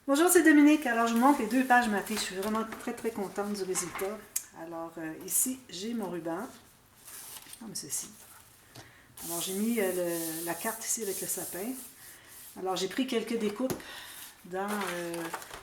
Bonjour, c'est Dominique. Alors, je vous montre les deux pages matées. Je suis vraiment très contente du résultat. Alors, ici, j'ai mon ruban, comme ceci. Alors, j'ai mis la carte ici avec le sapin. Alors, j'ai pris quelques découpes dans,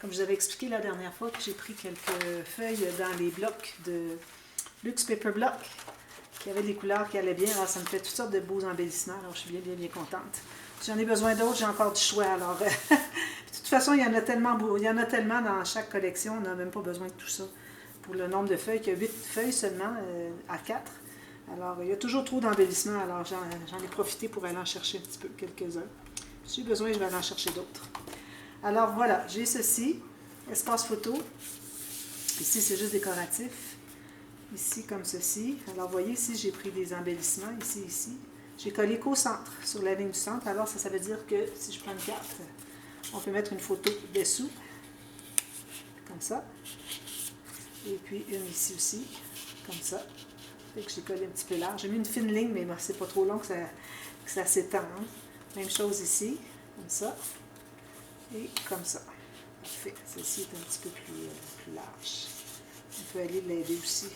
comme je vous avais expliqué la dernière fois, que j'ai pris quelques feuilles dans les blocs de Luxe Paper Block qui avaient des couleurs qui allaient bien. Alors, ça me fait toutes sortes de beaux embellissements. Alors, je suis bien contente. Si j'en ai besoin d'autres, j'ai encore du choix. Alors, de toute façon, il y en a tellement dans chaque collection, on n'a même pas besoin de tout ça. Pour le nombre de feuilles, il y a 8 feuilles seulement à 4. Alors, il y a toujours trop d'embellissements, alors j'en ai profité pour aller en chercher un petit peu, quelques-uns. Si j'ai besoin, je vais aller en chercher d'autres. Alors voilà, j'ai ceci, espace photo. Ici, c'est juste décoratif. Ici, comme ceci. Alors, vous voyez, ici, j'ai pris des embellissements, ici. J'ai collé qu'au centre, sur la ligne du centre. Alors, ça veut dire que si je prends une carte, on peut mettre une photo dessous, comme ça. Et puis une ici aussi, comme ça. Fait que j'ai collé un petit peu large. J'ai mis une fine ligne, mais bon, c'est pas trop long que ça s'étend. Hein. Même chose ici, comme ça. Et comme ça. Parfait. Celle-ci est un petit peu plus large. On peut aller l'aider aussi.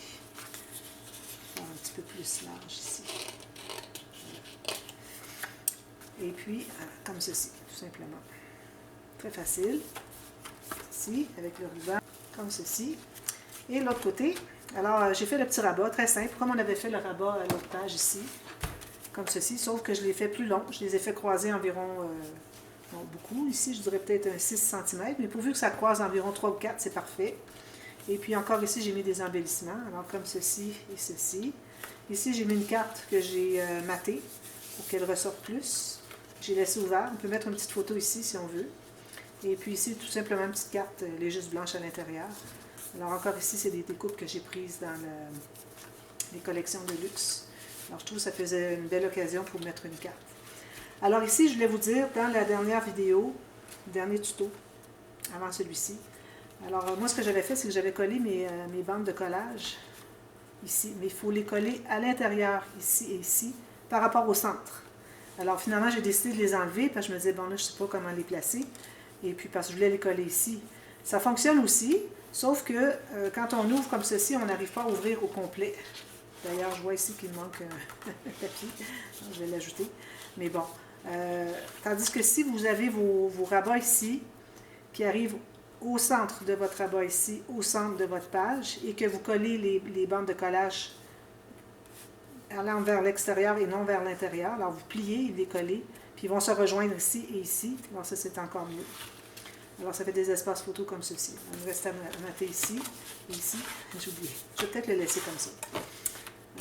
Faire un petit peu plus large ici. Et puis, comme ceci, tout simplement. Très facile. Ici, avec le ruban, comme ceci. Et l'autre côté, alors j'ai fait le petit rabat, très simple, comme on avait fait le rabat à l'autre page ici, comme ceci, sauf que je l'ai fait plus long. Je les ai fait croiser environ, non, beaucoup, ici je dirais peut-être un 6 cm, mais pourvu que ça croise environ 3 ou 4, c'est parfait. Et puis encore ici, j'ai mis des embellissements, alors comme ceci et ceci. Ici, j'ai mis une carte que j'ai matée pour qu'elle ressorte plus. J'ai laissé ouvert, on peut mettre une petite photo ici si on veut. Et puis ici, tout simplement une petite carte, elle est juste blanche à l'intérieur. Alors encore ici, c'est des découpes que j'ai prises dans les collections de luxe. Alors je trouve que ça faisait une belle occasion pour mettre une carte. Alors ici, je voulais vous dire, dans la dernière vidéo, le dernier tuto, avant celui-ci, alors moi ce que j'avais fait, c'est que j'avais collé mes bandes de collage ici, mais il faut les coller à l'intérieur, ici et ici, par rapport au centre. Alors finalement, j'ai décidé de les enlever, parce que je me disais, bon là, je ne sais pas comment les placer, et puis parce que je voulais les coller ici. Ça fonctionne aussi, sauf que quand on ouvre comme ceci, on n'arrive pas à ouvrir au complet. D'ailleurs, je vois ici qu'il manque un papier, je vais l'ajouter. Mais bon, tandis que si vous avez vos rabats ici, qui arrivent au centre de votre rabat ici, au centre de votre page, et que vous collez les bandes de collage allant vers l'extérieur et non vers l'intérieur. Alors vous pliez, les collez, puis ils vont se rejoindre ici et ici. Alors ça, c'est encore mieux. Alors ça fait des espaces photos comme ceci. Il me reste à mater ici et ici. J'ai oublié. Je vais peut-être le laisser comme ça.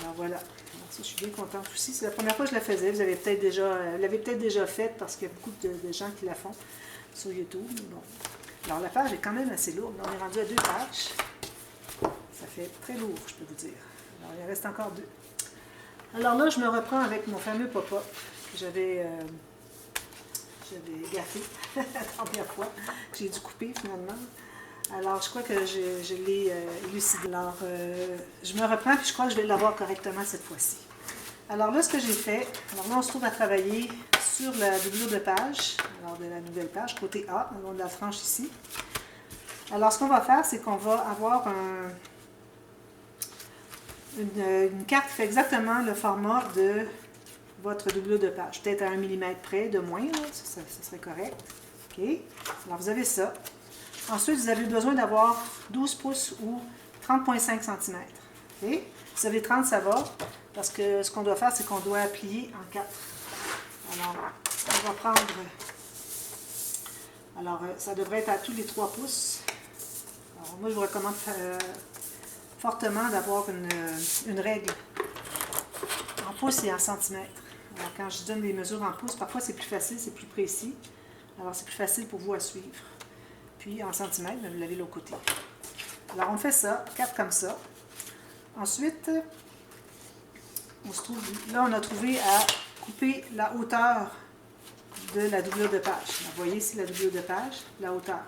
Alors voilà. Alors ça, je suis bien contente aussi. C'est la première fois que je la faisais. Vous l'avez peut-être déjà faite parce qu'il y a beaucoup de gens qui la font sur YouTube. Bon. Alors la page est quand même assez lourde. On est rendu à 2 pages. Ça fait très lourd, je peux vous dire. Alors il en reste encore 2. Alors là, je me reprends avec mon fameux pop-up que j'avais gaffé la première fois. J'ai dû couper finalement. Alors, je crois que je l'ai élucidé. Alors, je me reprends puis je crois que je vais l'avoir correctement cette fois-ci. Alors là, ce que j'ai fait, alors là, on se trouve à travailler sur la doublure de page, alors de la nouvelle page, côté A, au long de la tranche ici. Alors, ce qu'on va faire, c'est qu'on va avoir une carte qui fait exactement le format de votre doublure de page. Peut-être à 1 mm près, de moins, là, ça serait correct. OK? Alors, vous avez ça. Ensuite, vous avez besoin d'avoir 12 pouces ou 30,5 cm. OK? Si vous avez 30, ça va. Parce que ce qu'on doit faire, c'est qu'on doit plier en 4. Alors, on va prendre... Alors, ça devrait être à tous les 3 pouces. Alors, moi, je vous recommande fortement d'avoir une règle en pouces et en centimètres. Alors, quand je donne les mesures en pouces, parfois c'est plus facile, c'est plus précis. Alors, c'est plus facile pour vous à suivre. Puis, en centimètres, vous l'avez de l'autre côté. Alors, on fait ça, 4 comme ça. Ensuite, là, on a trouvé à couper la hauteur de la doublure de page. Alors, vous voyez ici la doublure de page, la hauteur.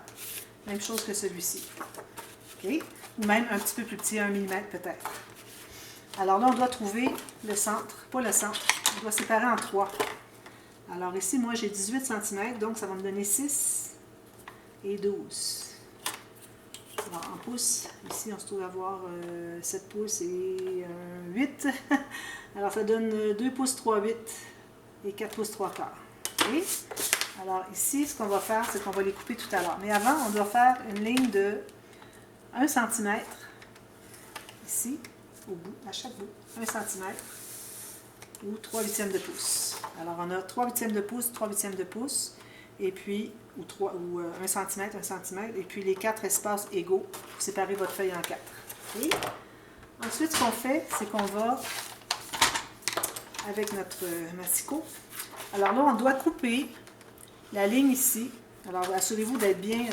Même chose que celui-ci. OK? Ou même un petit peu plus petit, 1 mm peut-être. Alors là, on doit trouver le centre, pas le centre, on doit séparer en 3. Alors ici, moi, j'ai 18 cm, donc ça va me donner 6, et 12. Alors, en pouces, ici, on se trouve à avoir 7 pouces et 8. Alors, ça donne 2 pouces 3/8 et 4 pouces 3/4. Okay? Alors, ici, ce qu'on va faire, c'est qu'on va les couper tout à l'heure. Mais avant, on doit faire une ligne de 1 cm, ici, au bout, à chaque bout, 1 cm, ou 3/8 de pouce. Alors, on a 3/8 de pouce, 3/8 de pouce, et puis, ou 1 cm, 1 cm, et puis les 4 espaces égaux pour séparer votre feuille en 4. Okay? Ensuite, ce qu'on fait, c'est qu'on va, avec notre massicot, alors là, on doit couper la ligne ici. Alors, assurez-vous d'être bien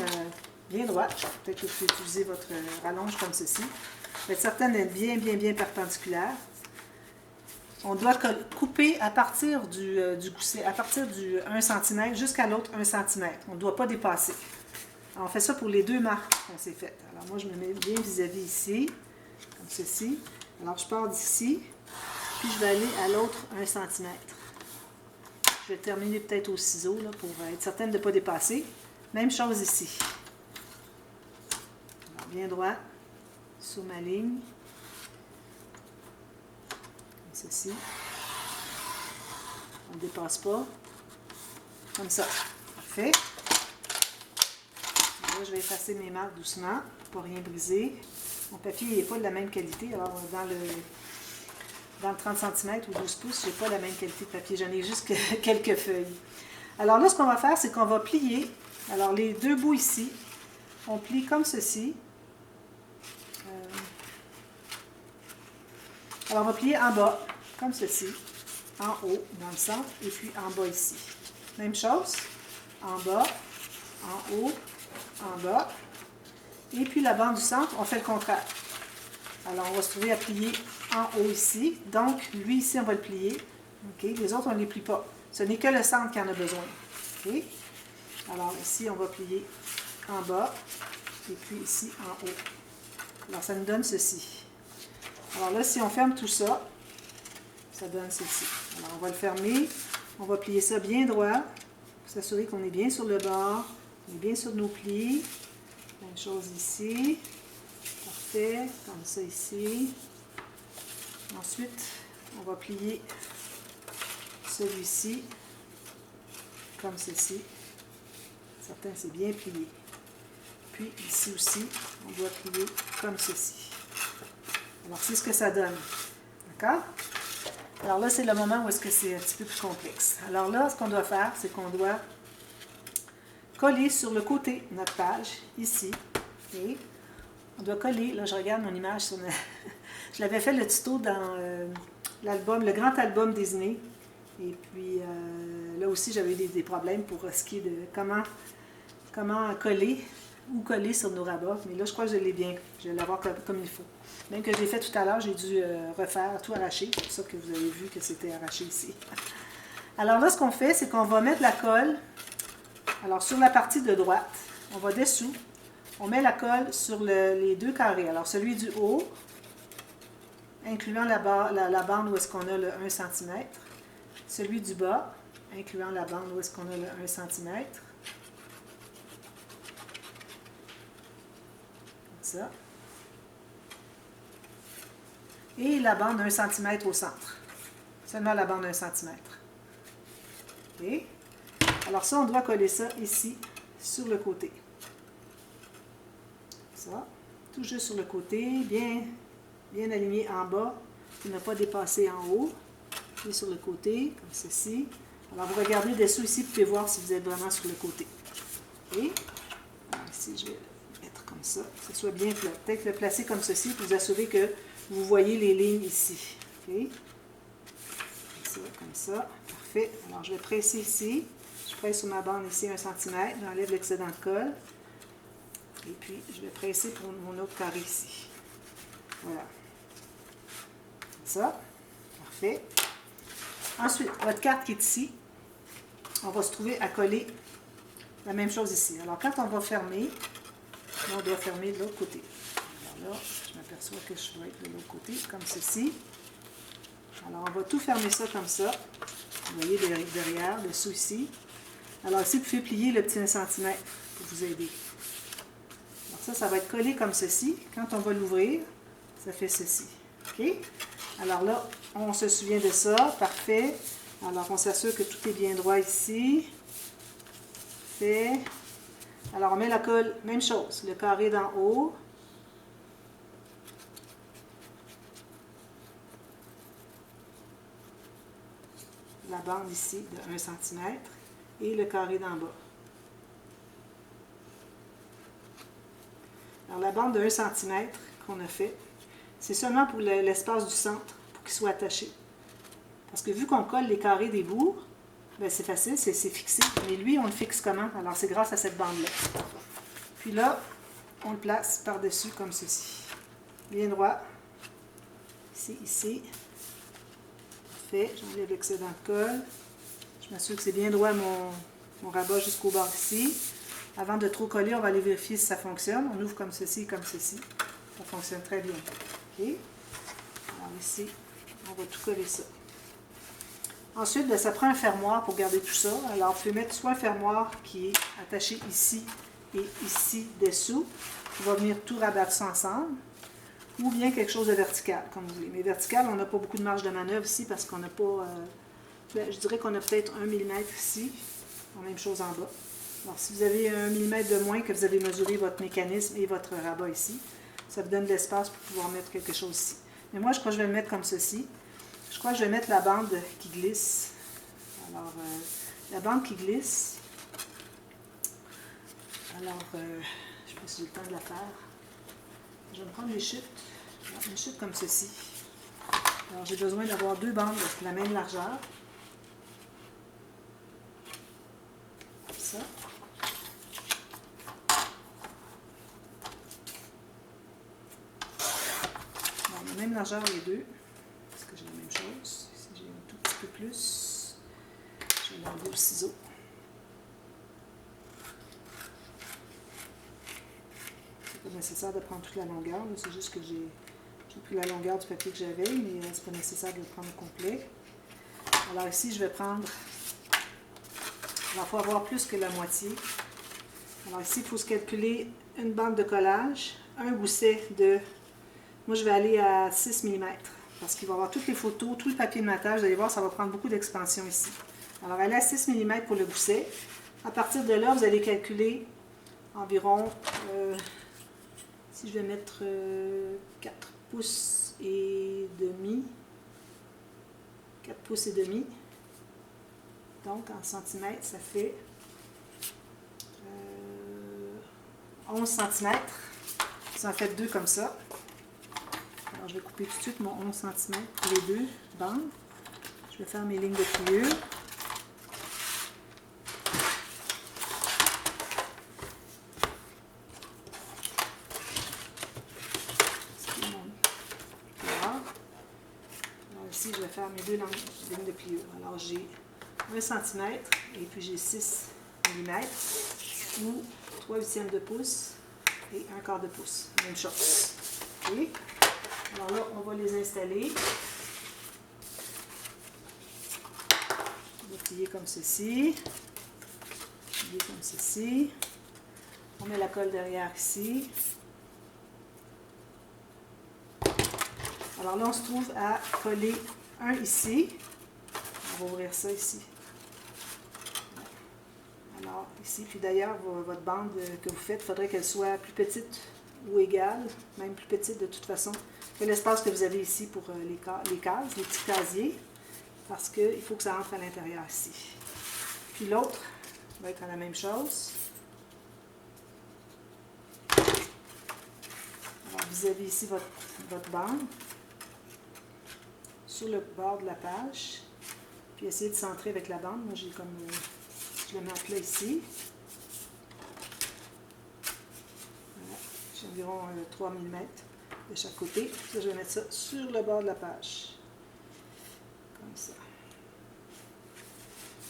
droite. Peut-être que vous pouvez utiliser votre rallonge comme ceci. Faites certain d'être bien perpendiculaire. On doit couper à partir du gousset, à partir du 1 cm jusqu'à l'autre 1 cm. On ne doit pas dépasser. Alors, on fait ça pour les 2 marques qu'on s'est faites. Alors, moi, je me mets bien vis-à-vis ici, comme ceci. Alors, je pars d'ici, puis je vais aller à l'autre 1 cm. Je vais terminer peut-être au ciseau là, pour être certaine de ne pas dépasser. Même chose ici. Alors, bien droit sur ma ligne. Comme ceci. On ne dépasse pas. Comme ça. Parfait. Là, je vais effacer mes marques doucement pour ne pas rien briser. Mon papier n'est pas de la même qualité. Alors, dans le 30 cm ou 12 pouces, je n'ai pas la même qualité de papier. J'en ai juste quelques feuilles. Alors là, ce qu'on va faire, c'est qu'on va plier. Alors, les 2 bouts ici, on plie comme ceci. Alors, on va plier en bas, comme ceci. En haut, dans le centre, et puis en bas ici. Même chose. En bas, en haut, en bas. Et puis la bande du centre, on fait le contraire. Alors, on va se trouver à plier en haut ici. Donc, lui ici, on va le plier. Okay? Les autres, on ne les plie pas. Ce n'est que le centre qui en a besoin. Okay? Alors, ici, on va plier en bas. Et puis ici, en haut. Alors, ça nous donne ceci. Alors là, si on ferme tout ça, ça donne ceci. Alors, on va le fermer. On va plier ça bien droit. Pour s'assurer qu'on est bien sur le bord. On est bien sur nos plis. Même chose ici. Parfait, comme ça ici. Ensuite, on va plier celui-ci comme ceci. Certain, c'est bien plié. Puis ici aussi, on doit plier comme ceci. Alors, c'est ce que ça donne. D'accord? Alors là, c'est le moment où est-ce que c'est un petit peu plus complexe. Alors là, ce qu'on doit faire, c'est qu'on doit coller sur le côté de notre page, ici. Et on doit coller, là je regarde mon image sur je l'avais fait le tuto dans l'album, le grand album Disney. Et puis là aussi j'avais eu des problèmes pour ce qui est de comment coller ou coller sur nos rabats. Mais là je crois que je l'ai bien, je vais l'avoir comme il faut. Même que j'ai fait tout à l'heure, j'ai dû refaire, tout arracher. C'est pour ça que vous avez vu que c'était arraché ici. Alors là ce qu'on fait, c'est qu'on va mettre la colle, alors sur la partie de droite, on va dessous. On met la colle sur les 2 carrés. Alors, celui du haut, incluant la bande où est-ce qu'on a le 1 cm. Celui du bas, incluant la bande où est-ce qu'on a le 1 cm. Comme ça. Et la bande 1 cm au centre. Seulement la bande 1 cm. OK? Alors ça, on doit coller ça ici, sur le côté. Ça, tout juste sur le côté, bien aligné en bas, pour ne pas dépasser en haut. Et sur le côté, comme ceci. Alors, vous regardez dessous ici, vous pouvez voir si vous êtes vraiment sur le côté. Et ici, je vais le mettre comme ça, que ce soit bien plat. Peut-être le placer comme ceci, pour vous assurer que vous voyez les lignes ici. OK? Comme ça. Parfait. Alors, je vais presser ici. Je presse sur ma bande ici 1 cm. J'enlève l'excédent de colle. Et puis, je vais presser pour mon autre carré ici. Voilà. Comme ça. Parfait. Ensuite, votre carte qui est ici, on va se trouver à coller la même chose ici. Alors, quand on va fermer, on doit fermer de l'autre côté. Alors là, je m'aperçois que je dois être de l'autre côté, comme ceci. Alors, on va tout fermer ça comme ça. Vous voyez derrière, dessous ici. Alors ici, vous pouvez plier le petit 1 cm pour vous aider. Alors ça va être collé comme ceci. Quand on va l'ouvrir, ça fait ceci. OK? Alors là, on se souvient de ça. Parfait. Alors, on s'assure que tout est bien droit ici. Fait. Alors, on met la colle, même chose, le carré d'en haut. La bande ici de 1 cm et le carré d'en bas. Alors, la bande de 1 cm qu'on a fait, c'est seulement pour l'espace du centre, pour qu'il soit attaché. Parce que vu qu'on colle les carrés des bouts, ben c'est facile, c'est fixé. Mais lui, on le fixe comment? Alors, c'est grâce à cette bande-là. Puis là, on le place par-dessus comme ceci. Bien droit. Ici. Parfait. J'enlève l'excédent de colle. Je m'assure que c'est bien droit mon rabat jusqu'au bord ici. Avant de trop coller, on va aller vérifier si ça fonctionne. On ouvre comme ceci et comme ceci. Ça fonctionne très bien. OK? Alors ici, on va tout coller ça. Ensuite, bien, ça prend un fermoir pour garder tout ça. Alors, vous pouvez mettre soit un fermoir qui est attaché ici et ici dessous, qui va venir tout rabattre ça ensemble, ou bien quelque chose de vertical, comme vous voulez. Mais vertical, on n'a pas beaucoup de marge de manœuvre ici parce qu'on n'a pas... je dirais qu'on a peut-être 1 mm ici, la même chose en bas. Alors, si vous avez 1 mm de moins que vous avez mesuré votre mécanisme et votre rabat ici, ça vous donne de l'espace pour pouvoir mettre quelque chose ici. Mais moi, je crois que je vais le mettre comme ceci. Je crois que je vais mettre la bande qui glisse. Alors, la bande qui glisse. Alors, je ne sais pas si j'ai le temps de la faire. Je vais me prendre les chutes. Une chute comme ceci. Alors, j'ai besoin d'avoir 2 bandes de la même largeur. Comme ça. Alors, la même largeur les deux. Parce que j'ai la même chose. Ici, j'ai un tout petit peu plus. Je vais l'enlever au ciseau. C'est pas nécessaire de prendre toute la longueur. C'est juste que j'ai pris la longueur du papier que j'avais, mais c'est pas nécessaire de le prendre au complet. Alors ici, je vais prendre... Il faut avoir plus que la moitié. Alors ici, il faut se calculer une bande de collage, un gousset de... Moi, je vais aller à 6 mm. Parce qu'il va y avoir toutes les photos, tout le papier de matage. Vous allez voir, ça va prendre beaucoup d'expansion ici. Alors, allez à 6 mm pour le gousset. À partir de là, vous allez calculer environ, si je vais mettre 4 pouces et demi. 4 pouces et demi. Donc, en centimètres, ça fait 11 cm. Ça en fait 2 comme ça. Alors, je vais couper tout de suite mon 11 cm pour les 2 bandes. Je vais faire mes lignes de pliure. Alors, ici, je vais faire mes 2 lignes de pliure. Alors, j'ai 1 cm et puis j'ai 6 mm ou 3/8 de pouce et 1/4 de pouce. Même chose. Okay. Alors là, on va les installer. On va plier comme ceci. Plier comme ceci. On met la colle derrière ici. Alors là, on se trouve à coller un ici. On va ouvrir ça ici. Alors, ici, puis d'ailleurs, votre bande que vous faites, il faudrait qu'elle soit plus petite ou égale, même plus petite de toute façon, que l'espace que vous avez ici pour les cases, les petits casiers, parce qu'il faut que ça rentre à l'intérieur ici. Puis l'autre va être la même chose. Alors, vous avez ici votre bande sur le bord de la page, puis essayez de centrer avec la bande. Moi, j'ai comme... je le mets à plat ici. Voilà. J'ai environ 3 mm de chaque côté. Ça, je vais mettre ça sur le bord de la page. Comme ça.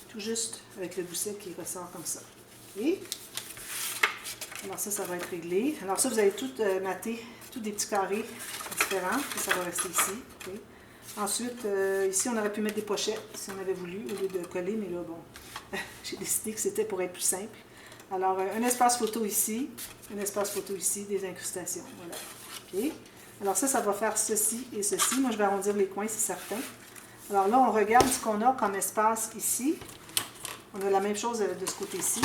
Tout juste avec le gousset qui ressort comme ça. Okay. Alors ça va être réglé. Alors ça, vous allez tout mater, tous des petits carrés différents. Ça va rester ici. Okay. Ensuite, ici, on aurait pu mettre des pochettes si on avait voulu, au lieu de coller, mais là, bon, j'ai décidé que c'était pour être plus simple. Alors, un espace photo ici, des incrustations. Voilà. OK. Alors ça va faire ceci et ceci. Moi, je vais arrondir les coins, c'est certain. Alors là, on regarde ce qu'on a comme espace ici. On a la même chose de ce côté-ci.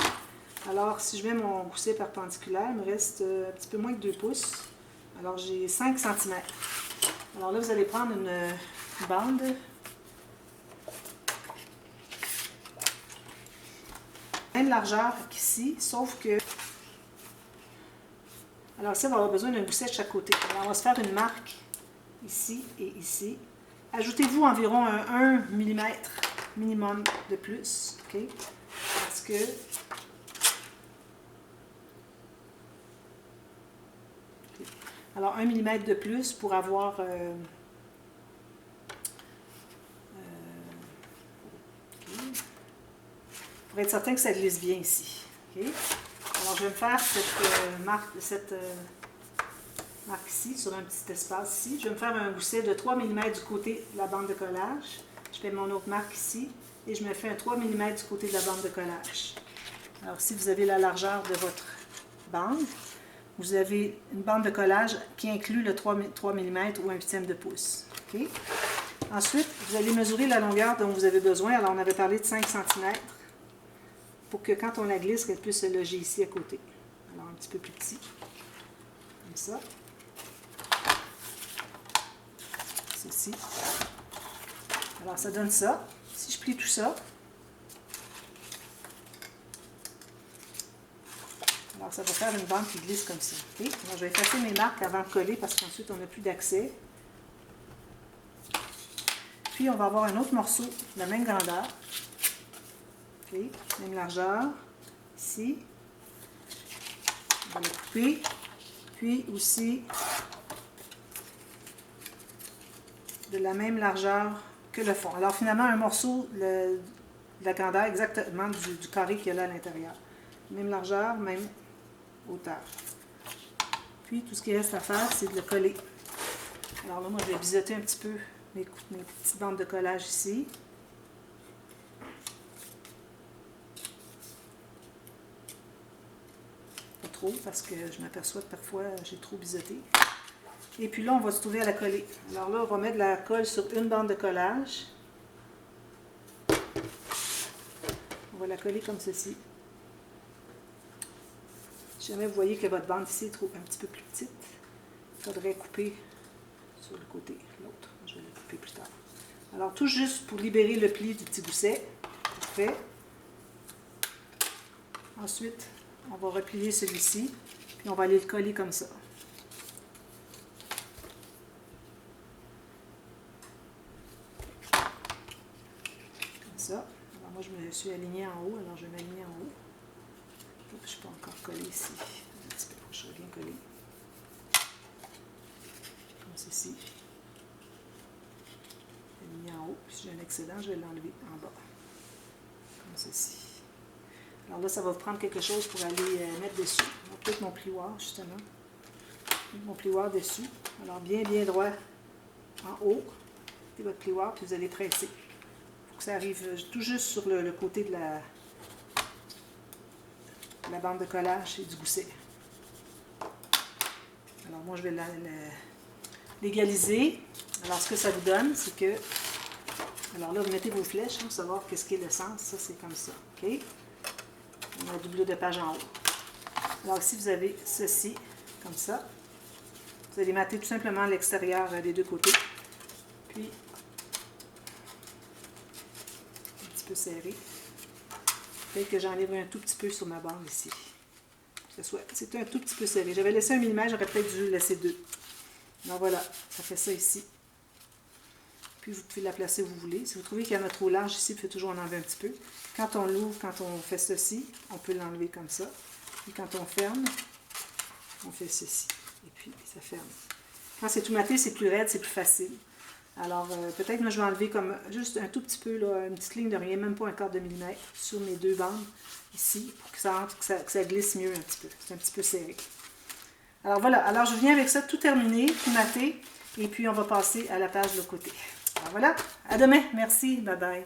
Alors, si je mets mon gousset perpendiculaire, il me reste un petit peu moins que 2 pouces. Alors, j'ai 5 cm. Alors là, vous allez prendre une bande. Même largeur qu'ici, sauf que... Alors ça, on va avoir besoin d'un gousset de chaque côté. Alors, on va se faire une marque ici et ici. Ajoutez-vous environ un 1 mm minimum de plus, OK? Parce que... Alors, 1 mm de plus pour avoir... pour être certain que ça glisse bien ici. Okay? Alors, je vais me faire cette marque ici, sur un petit espace ici. Je vais me faire un gousset de 3 mm du côté de la bande de collage. Je fais mon autre marque ici et je me fais un 3 mm du côté de la bande de collage. Alors, si vous avez la largeur de votre bande, vous avez une bande de collage qui inclut le 3 mm ou 1/8 de pouce. Okay? Ensuite, vous allez mesurer la longueur dont vous avez besoin. Alors, on avait parlé de 5 cm pour que quand on la glisse, qu'elle puisse se loger ici à côté. Alors, un petit peu plus petit. Comme ça. Ceci. Alors, ça donne ça. Si je plie tout ça, alors ça va faire une bande qui glisse comme ça. Okay? Alors, je vais effacer mes marques avant de coller parce qu'ensuite, on n'a plus d'accès. Puis, on va avoir un autre morceau de la même grandeur. Okay? Même largeur. Ici. On va le couper. Puis aussi de la même largeur que le fond. Alors, finalement, un morceau de la grandeur exactement du carré qu'il y a là à l'intérieur. Même largeur, même hauteur. Puis, tout ce qui reste à faire, c'est de le coller. Alors là, moi, je vais biseauter un petit peu mes petites bandes de collage ici. Pas trop, parce que je m'aperçois que parfois, j'ai trop biseauté. Et puis là, on va se trouver à la coller. Alors là, on va mettre de la colle sur une bande de collage. On va la coller comme ceci. Si jamais vous voyez que votre bande ici est un petit peu plus petite, il faudrait couper sur le côté, l'autre. Je vais le couper plus tard. Alors, tout juste pour libérer le pli du petit gousset. Parfait. Ensuite, on va replier celui-ci, puis on va aller le coller comme ça. Comme ça. Alors, moi, je me suis alignée en haut, alors je vais m'aligner en haut. Je ne suis pas encore collée ici. Un petit peu, je vais bien coller. Comme ceci. Aligné en haut. Puis si j'ai un excédent, je vais l'enlever en bas. Comme ceci. Alors là, ça va vous prendre quelque chose pour aller mettre dessus. Peut-être mon plioir, justement. Mon plioir dessus. Alors, bien droit en haut. Mettez votre plioir, puis vous allez presser. Il faut que ça arrive tout juste sur le côté de la bande de collage et du gousset. Alors, moi, je vais l'égaliser. Alors, ce que ça vous donne, c'est que... Alors là, vous mettez vos flèches pour savoir qu'est-ce qui est le sens. Ça, c'est comme ça. OK? On a un double de page en haut. Alors ici, vous avez ceci, comme ça. Vous allez mater tout simplement l'extérieur des deux côtés. Puis, un petit peu serré. Peut-être que j'enlève un tout petit peu sur ma bande ici. C'est un tout petit peu serré. J'avais laissé 1 mm, j'aurais peut-être dû laisser 2. Donc voilà, ça fait ça ici. Puis vous pouvez la placer où vous voulez. Si vous trouvez qu'il y en a trop large ici, vous pouvez toujours en enlever un petit peu. Quand on l'ouvre, quand on fait ceci, on peut l'enlever comme ça. Puis quand on ferme, on fait ceci. Et puis ça ferme. Quand c'est tout maté, c'est plus raide, c'est plus facile. Alors peut-être que je vais enlever comme juste un tout petit peu, là, une petite ligne de rien, même pas un quart de millimètre, sur mes deux bandes ici, pour que ça entre, que ça glisse mieux un petit peu. C'est un petit peu serré. Alors voilà, alors je viens avec ça tout terminé, tout maté, et puis on va passer à la page de l'autre côté. Alors voilà, à demain, merci, bye bye.